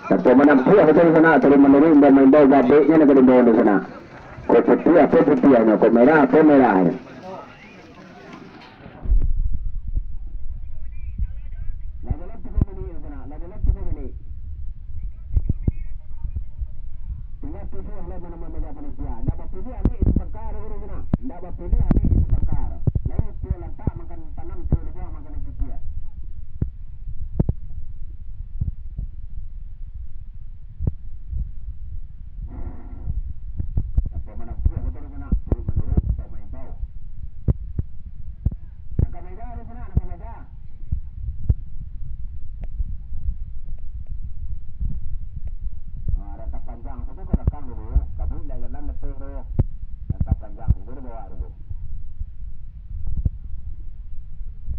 Tapi mana pun ada di sana terus menerus dan membawa babeknya nak di bawah di sana. Kau putih apa putihnya, kau merah apa merahnya. Dapat pilih ada itu perkara. Lalu dia letak